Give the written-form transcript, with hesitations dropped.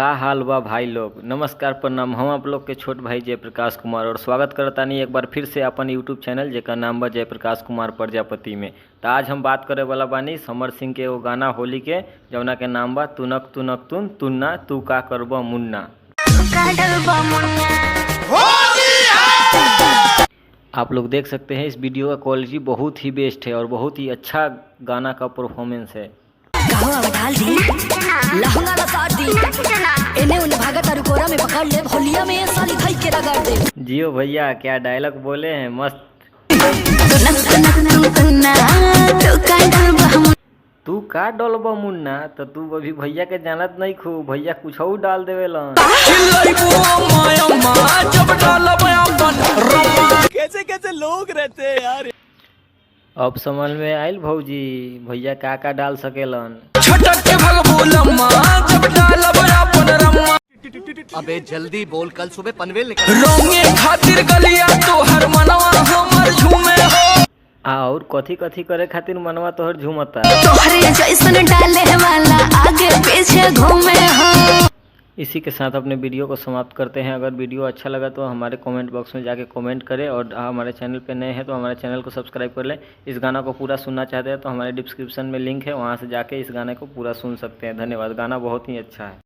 का हाल बा भाई लोग। नमस्कार प्रणाम। हम आप लोग के छोट भाई जयप्रकाश कुमार और स्वागत करतानी एक बार फिर से अपन यूट्यूब चैनल जेकर नाम बा जयप्रकाश कुमार प्रजापति में। तो आज हम बात करे वाला बानी समर सिंह के वो गाना होली के जौना के नाम बा तुनक तुनक तुन तुन्ना तू का करबा मुन्ना। आप लोग देख सकते हैं इस वीडियो का क्वालिटी बहुत ही बेस्ट है और बहुत ही अच्छा गाना का परफॉर्मेंस है। डाल दी लहंगा लसाट दी इन्हें उन्हें भागा तारू कोरा में पकड़ ले होलिया में साली खाई के रगड़ दे। जियो भैया क्या डायलॉग बोले हैं मस्त। तू का डलबा मुन्ना तो तू अभी भैया के जानत नहीं खू, भैया कुछ और डाल देवेलन। कैसे कैसे लोग रहते हैं यार। अब समझ में आयल भौजी भैया का डाल सकेलन। अबे जल्दी बोल, कल सुबह पनवेल निकल रोंगे खातिर गलिया तो हर मनवा हमर झूमे हो। और कथी कथी करे खातिर मनवा तोहर झूमता। तोहरे जैसन डाले वाला आगे पीछे घूमे हो। इसी के साथ अपने वीडियो को समाप्त करते हैं। अगर वीडियो अच्छा लगा तो हमारे कमेंट बॉक्स में जाके कमेंट करें और हमारे चैनल पे नए हैं तो हमारे चैनल को सब्सक्राइब कर लें। इस गाना को पूरा सुनना चाहते हैं तो हमारे डिस्क्रिप्शन में लिंक है, वहां से जाके इस गाने को पूरा सुन सकते हैं। धन्यवाद। गाना बहुत ही अच्छा है।